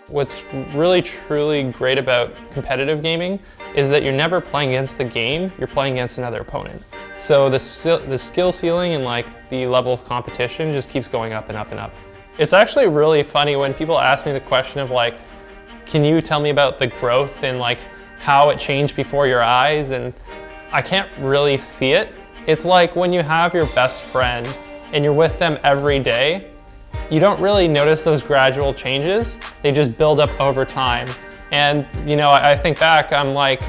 What's really truly great about competitive gaming is that you're never playing against the game, you're playing against another opponent. So the skill ceiling and like the level of competition just keeps going up and up and up. It's actually really funny when people ask me the question of like, can you tell me about the growth and like how it changed before your eyes? And I can't really see it. It's like when you have your best friend and you're with them every day, you don't really notice those gradual changes. They just build up over time. And you know, I think back, I'm like,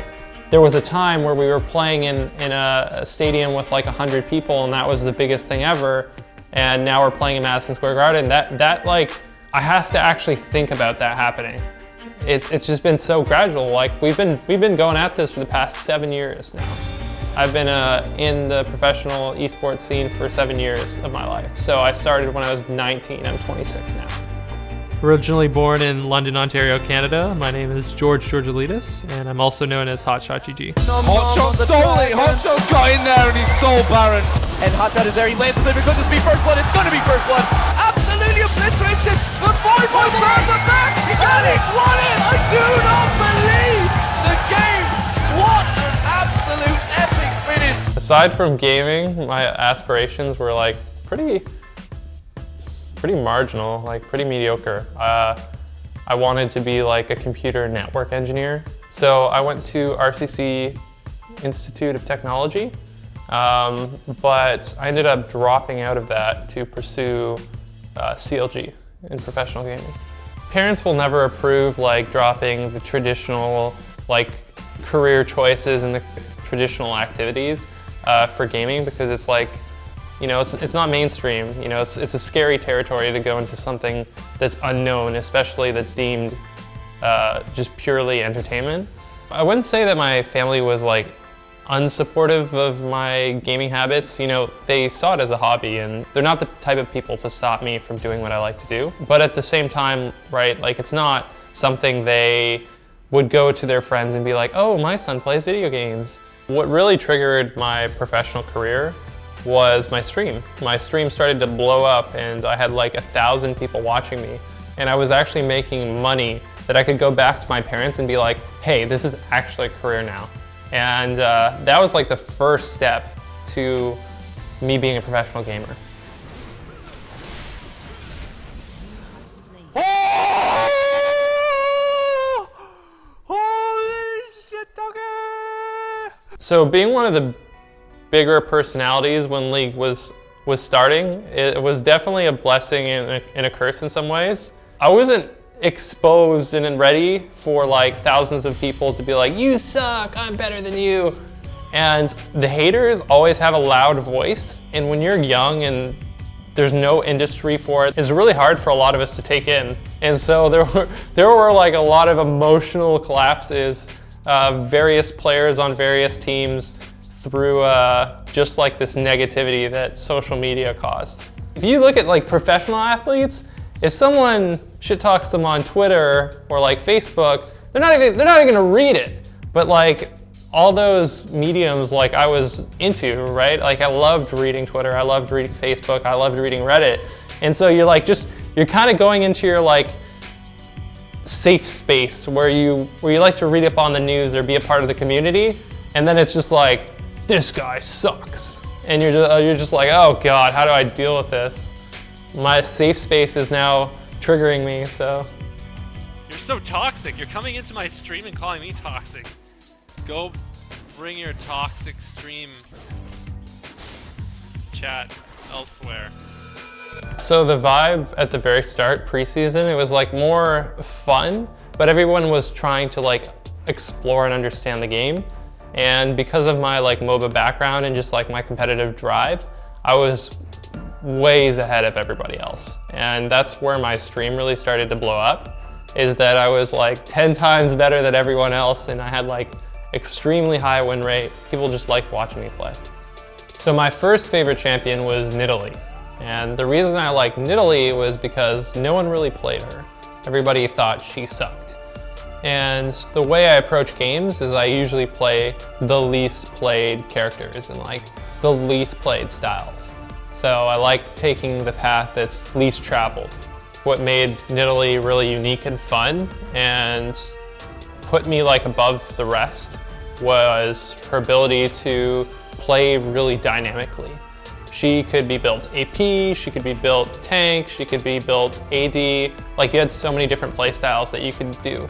there was a time where we were playing in a stadium with like 100 people and that was the biggest thing ever. And now we're playing in Madison Square Garden. That like, I have to actually think about that happening. It's just been so gradual. Like we've been going at this for the past 7 years now. I've been in the professional esports scene for 7 years of my life. So I started when I was 19, I'm 26 now. Originally born in London, Ontario, Canada, my name is Georgallidis, and I'm also known as HotshotGG. Hotshot stole it, Hotshot's got in there and he stole Baron. And Hotshot is there, he lands it, it could just be first blood, it's gonna be first blood. Absolutely obliterates it, the boy Baron, but back, he got it, won it! I do not believe the game! What an absolute epic finish! Aside from gaming, my aspirations were like pretty marginal, like pretty mediocre. I wanted to be like a computer network engineer. So I went to RCC Institute of Technology, but I ended up dropping out of that to pursue CLG in professional gaming. Parents will never approve like dropping the traditional like career choices and the traditional activities for gaming because it's like, you know, it's not mainstream. You know, it's a scary territory to go into something that's unknown, especially that's deemed just purely entertainment. I wouldn't say that my family was like unsupportive of my gaming habits. You know, they saw it as a hobby and they're not the type of people to stop me from doing what I like to do. But at the same time, right, like it's not something they would go to their friends and be like, oh, my son plays video games. What really triggered my professional career was my stream. My stream started to blow up and I had like 1,000 people watching me. And I was actually making money that I could go back to my parents and be like, hey, this is actually a career now. And that was like the first step to me being a professional gamer. So being one of the bigger personalities when League was starting, it was definitely a blessing and a curse in some ways. I wasn't exposed and ready for like thousands of people to be like, you suck, I'm better than you. And the haters always have a loud voice. And when you're young and there's no industry for it, it's really hard for a lot of us to take in. And so there were like a lot of emotional collapses, various players on various teams through just like this negativity that social media caused. If you look at like professional athletes, if someone shit talks them on Twitter or like Facebook, they're not even gonna read it. But like all those mediums like I was into, right? Like I loved reading Twitter, I loved reading Facebook, I loved reading Reddit. And so you're like you're kind of going into your like safe space where you like to read up on the news or be a part of the community. And then it's just like, this guy sucks. And you're just like, oh God, how do I deal with this? My safe space is now triggering me, so. You're so toxic. You're coming into my stream and calling me toxic. Go bring your toxic stream chat elsewhere. So the vibe at the very start, preseason, it was like more fun, but everyone was trying to like explore and understand the game. And because of my like MOBA background and just like my competitive drive, I was ways ahead of everybody else. And that's where my stream really started to blow up, is that I was like 10 times better than everyone else and I had like extremely high win rate. People just liked watching me play. So my first favorite champion was Nidalee. And the reason I liked Nidalee was because no one really played her. Everybody thought she sucked. And the way I approach games is I usually play the least played characters and like the least played styles. So I like taking the path that's least traveled. What made Nidalee really unique and fun and put me like above the rest was her ability to play really dynamically. She could be built AP, she could be built tank, she could be built AD. Like, you had so many different play styles that you could do.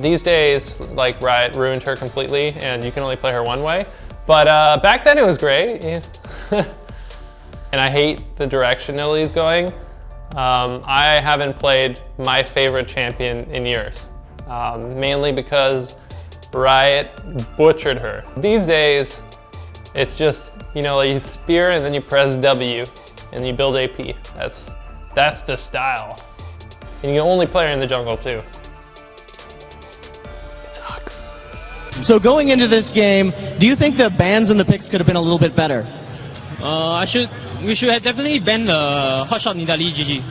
These days, like, Riot ruined her completely and you can only play her one way. But back then it was great. Yeah. And I hate the direction Nidalee's going. I haven't played my favorite champion in years, mainly because Riot butchered her. These days, it's just, you know, you spear and then you press W and you build AP. That's the style. And you can only play her in the jungle too. It sucks. So going into this game, do you think the bans and the picks could have been a little bit better? We should have definitely banned the Hotshot Nidalee GG.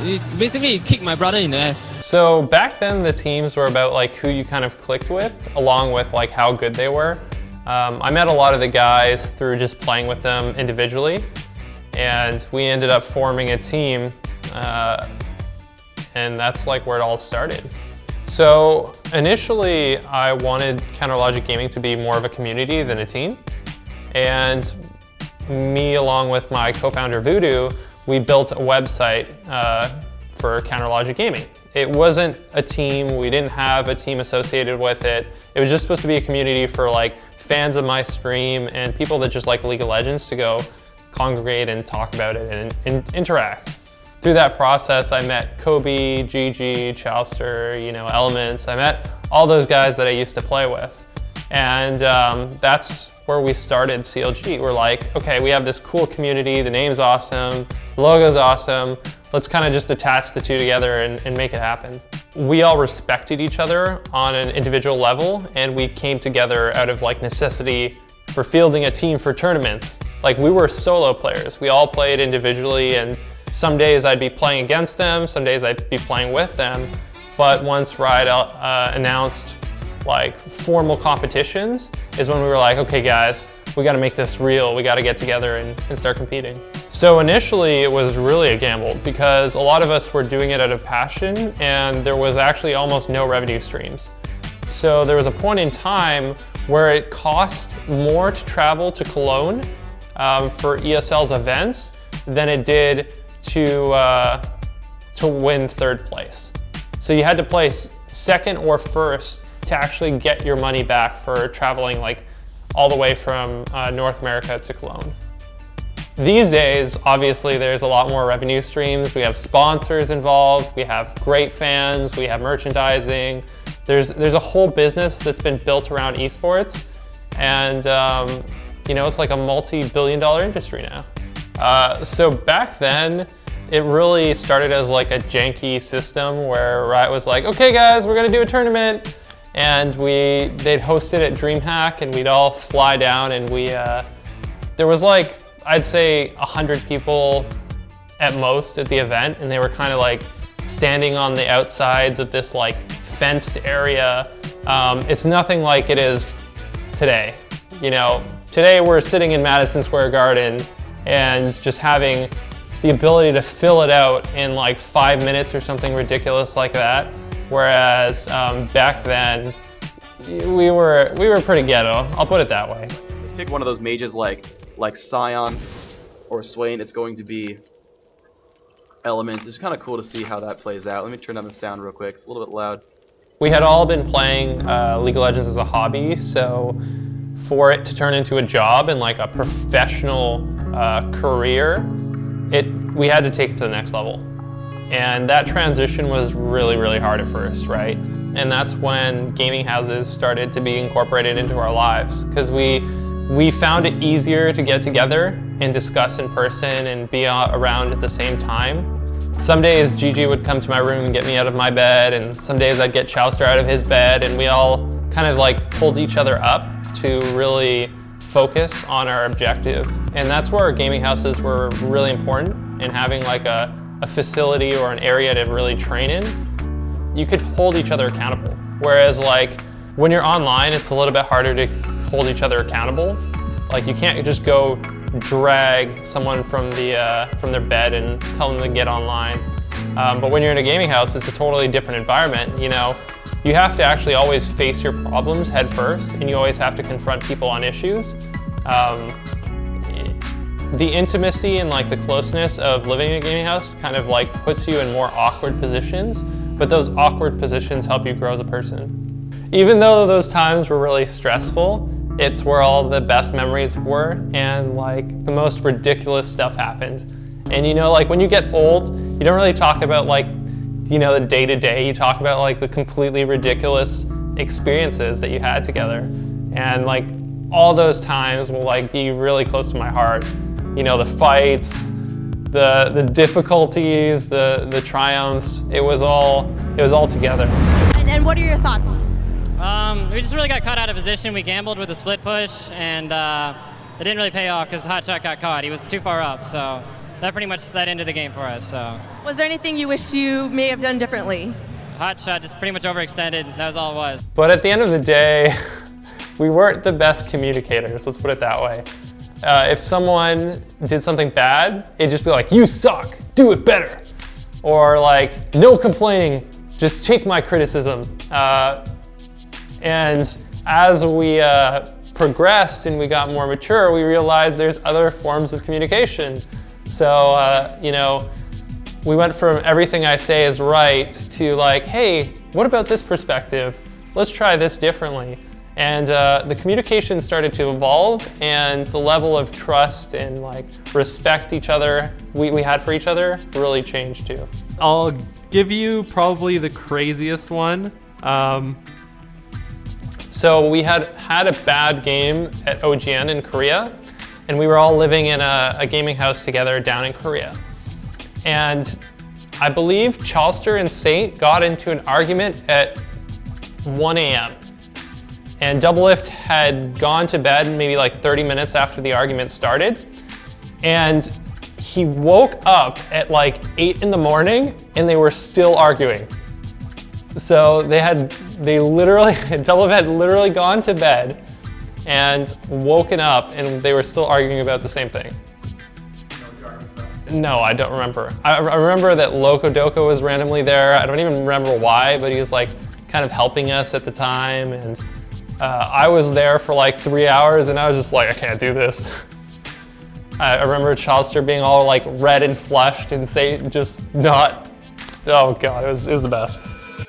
He's basically kicked my brother in the ass. So back then the teams were about like who you kind of clicked with, along with like how good they were. I met a lot of the guys through just playing with them individually, and we ended up forming a team, and that's like where it all started. So initially I wanted Counter Logic Gaming to be more of a community than a team, and me along with my co-founder Voodoo, we built a website for Counter Logic Gaming. It wasn't a team, we didn't have a team associated with it. It was just supposed to be a community for like fans of my stream and people that just like League of Legends to go congregate and talk about it and interact. Through that process, I met Kobe, GG, Chowster, you know, Elements. I met all those guys that I used to play with. And that's where we started CLG. We're like, okay, we have this cool community, the name's awesome, the logo's awesome, let's kind of just attach the two together and make it happen. We all respected each other on an individual level, and we came together out of like necessity for fielding a team for tournaments. Like, we were solo players. We all played individually, and some days I'd be playing against them, some days I'd be playing with them. But once Riot announced like formal competitions is when we were like, okay guys, we got to make this real. We got to get together and start competing. So initially it was really a gamble because a lot of us were doing it out of passion and there was actually almost no revenue streams. So there was a point in time where it cost more to travel to Cologne for ESL's events than it did to win third place. So you had to place second or first to actually get your money back for traveling like all the way from North America to Cologne. These days, obviously, there's a lot more revenue streams. We have sponsors involved, we have great fans, we have merchandising. There's a whole business that's been built around esports, and you know, it's like a multi-billion-dollar industry now. So back then, it really started as like a janky system where Riot was like, okay guys, we're gonna do a tournament. And they'd host it at DreamHack and we'd all fly down and there was like, I'd say 100 people at most at the event, and they were kind of like standing on the outsides of this like fenced area. It's nothing like it is today. You know, today we're sitting in Madison Square Garden and just having the ability to fill it out in like 5 minutes or something ridiculous like that. Whereas back then, we were pretty ghetto. I'll put it that way. Pick one of those mages like Scion or Swain. It's going to be Elements. It's kind of cool to see how that plays out. Let me turn down the sound real quick. It's a little bit loud. We had all been playing League of Legends as a hobby, so for it to turn into a job and like a professional career, we had to take it to the next level. And that transition was really, really hard at first, right? And that's when gaming houses started to be incorporated into our lives, because we found it easier to get together and discuss in person and be around at the same time. Some days GG would come to my room and get me out of my bed, and some days I'd get Chowster out of his bed, and we all kind of like pulled each other up to really focus on our objective. And that's where gaming houses were really important, and having like a facility or an area to really train in. You could hold each other accountable. Whereas like when you're online, it's a little bit harder to hold each other accountable. Like you can't just go drag someone from their bed and tell them to get online. But when you're in a gaming house, it's a totally different environment. You know, you have to actually always face your problems head first, and you always have to confront people on issues. The intimacy and like the closeness of living in a gaming house kind of like puts you in more awkward positions, but those awkward positions help you grow as a person. Even though those times were really stressful, it's where all the best memories were, and like the most ridiculous stuff happened. And you know, like when you get old, you don't really talk about like, you know, the day-to-day, you talk about like the completely ridiculous experiences that you had together. And like all those times will like be really close to my heart. You know, the fights, the difficulties, the triumphs, it was all together. And what are your thoughts? We just really got caught out of position. We gambled with a split push, and it didn't really pay off because HotShot got caught. He was too far up, so that pretty much set into the game for us. So. Was there anything you wish you may have done differently? HotShot just pretty much overextended. That was all it was. But at the end of the day, we weren't the best communicators, let's put it that way. If someone did something bad, it'd just be like, you suck, do it better. Or like, no complaining, just take my criticism. And as we progressed and we got more mature, we realized there's other forms of communication. So, you know, we went from everything I say is right to like, hey, what about this perspective? Let's try this differently. And the communication started to evolve, and the level of trust and like respect we had for each other really changed too. I'll give you probably the craziest one. So we had a bad game at OGN in Korea, and we were all living in a gaming house together down in Korea. And I believe Chalster and Saint got into an argument at 1 a.m. And Doublelift had gone to bed maybe like 30 minutes after the argument started. And he woke up at like 8 in the morning and they were still arguing. So Doublelift had literally gone to bed and woken up and they were still arguing about the same thing. No, I don't remember. I remember that Loco Doco was randomly there. I don't even remember why, but he was like kind of helping us at the time. And I was there for like 3 hours and I was just like, I can't do this. I remember Chalster being all like red and flushed and just not, oh God, it was the best.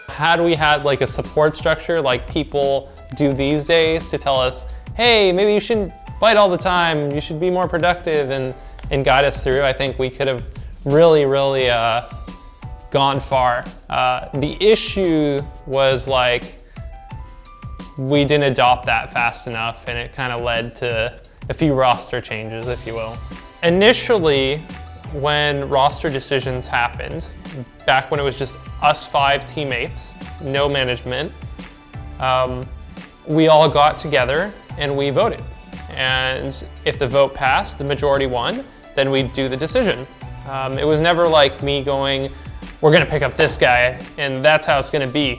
Had we had like a support structure like people do these days to tell us, hey, maybe you shouldn't fight all the time, you should be more productive and guide us through, I think we could have really gone far. The issue was like, we didn't adopt that fast enough and it kind of led to a few roster changes, if you will. Initially, when roster decisions happened, back when it was just us 5 teammates, no management, we all got together and we voted. And if the vote passed, the majority won, then we'd do the decision. It was never like me going, we're gonna pick up this guy and that's how it's gonna be.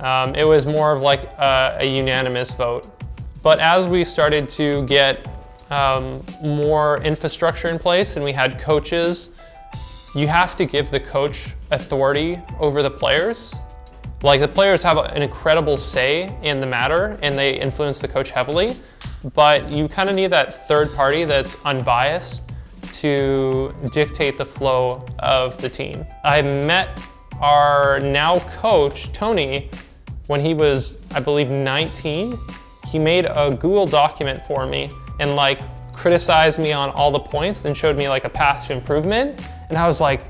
It was more of like a unanimous vote. But as we started to get more infrastructure in place and we had coaches, you have to give the coach authority over the players. Like the players have an incredible say in the matter and they influence the coach heavily, but you kind of need that third party that's unbiased to dictate the flow of the team. I met our now coach, Tony, when he was, I believe, 19. He made a Google document for me and like criticized me on all the points and showed me like a path to improvement. And I was like,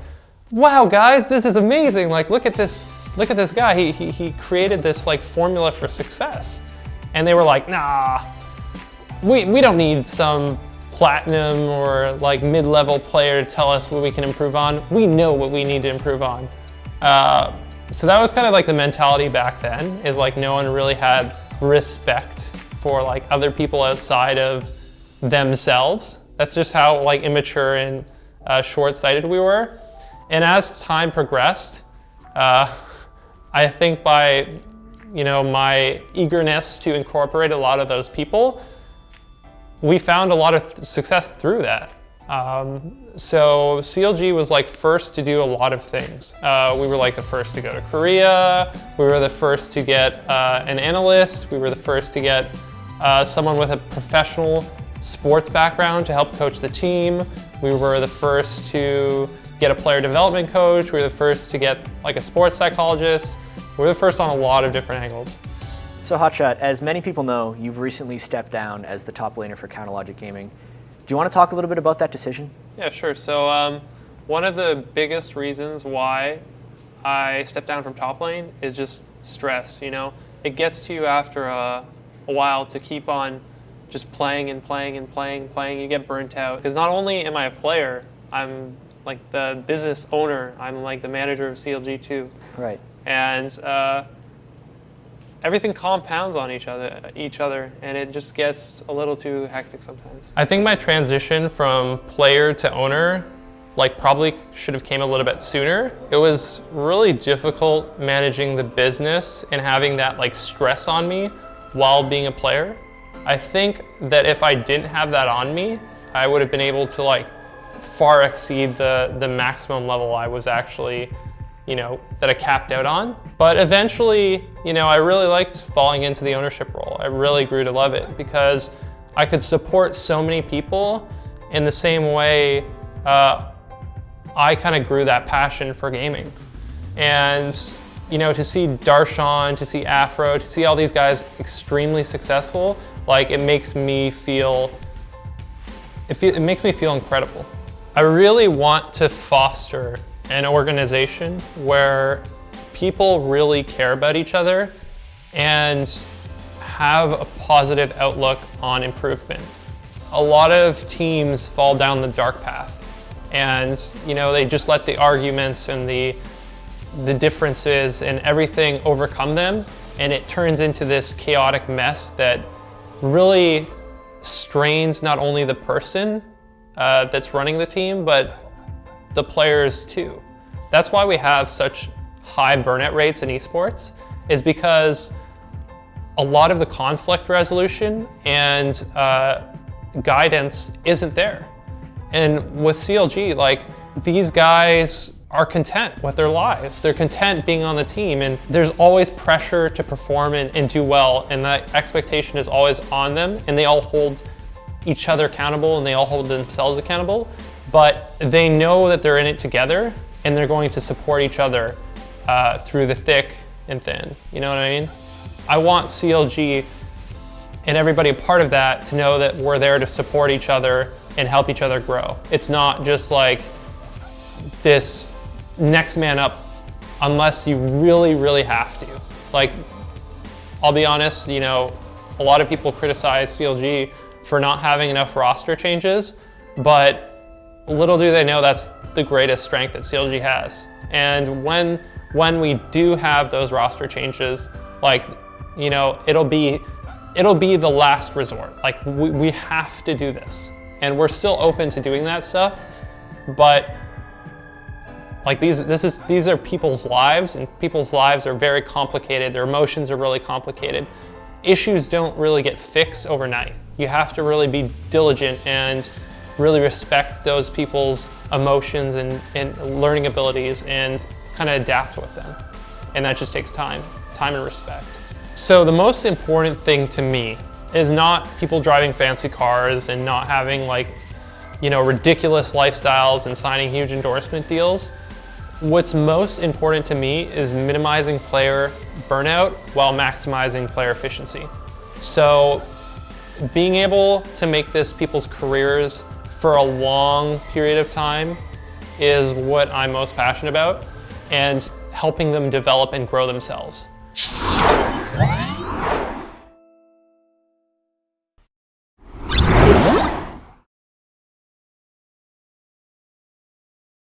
wow, guys, this is amazing. Like, look at this guy. He created this like formula for success. And they were like, nah, we don't need some platinum or like mid-level player to tell us what we can improve on. We know what we need to improve on. So that was kind of like the mentality back then, is like no one really had respect for like other people outside of themselves. That's just how like immature and short-sighted we were. And as time progressed, I think by my eagerness to incorporate a lot of those people, we found a lot of success through that. So CLG was like first to do a lot of things. We were like the first to go to Korea. We were the first to get an analyst. We were the first to get someone with a professional sports background to help coach the team. We were the first to get a player development coach. We were the first to get like a sports psychologist. We were the first on a lot of different angles. So Hotshot, as many people know, you've recently stepped down as the top laner for Counterlogic Gaming. Do you want to talk a little bit about that decision? Yeah, sure. So one of the biggest reasons why I stepped down from top lane is just stress, you know? It gets to you after a while to keep on just playing and playing and playing and playing. You get burnt out. Because not only am I a player, I'm like the business owner. I'm like the manager of CLG too. Right. And everything compounds on each other, and it just gets a little too hectic sometimes. I think my transition from player to owner like probably should have came a little bit sooner. It was really difficult managing the business and having that like stress on me while being a player. I think that if I didn't have that on me, I would have been able to like far exceed the maximum level I was actually, you know, that I capped out on. But eventually, you know, I really liked falling into the ownership role. I really grew to love it because I could support so many people in the same way I kind of grew that passion for gaming. And, you know, to see Darshan, to see Afro, to see all these guys extremely successful, like it makes me feel, it makes me feel incredible. I really want to foster an organization where people really care about each other and have a positive outlook on improvement. A lot of teams fall down the dark path and, you know, they just let the arguments and the differences and everything overcome them, and it turns into this chaotic mess that really strains not only the person that's running the team, but the players too. That's why we have such high burnout rates in esports, is because a lot of the conflict resolution and guidance isn't there. And with CLG, like, these guys are content with their lives. They're content being on the team, and there's always pressure to perform and do well, and that expectation is always on them, and they all hold each other accountable and they all hold themselves accountable, but they know that they're in it together and they're going to support each other through the thick and thin. You know what I mean? I want CLG and everybody a part of that to know that we're there to support each other and help each other grow. It's not just like this next man up unless you really, really have to. Like, I'll be honest, you know, a lot of people criticize CLG for not having enough roster changes, but little do they know that's the greatest strength that CLG has. And when we do have those roster changes, like, you know, it'll be the last resort. Like, we have to do this. And we're still open to doing that stuff, but like these are people's lives, and people's lives are very complicated. Their emotions are really complicated. Issues don't really get fixed overnight. You have to really be diligent and really respect those people's emotions and learning abilities and kind of adapt with them. And that just takes time and respect. So the most important thing to me is not people driving fancy cars and not having, like, you know, ridiculous lifestyles and signing huge endorsement deals. What's most important to me is minimizing player burnout while maximizing player efficiency. So being able to make this people's careers for a long period of time is what I'm most passionate about, and helping them develop and grow themselves.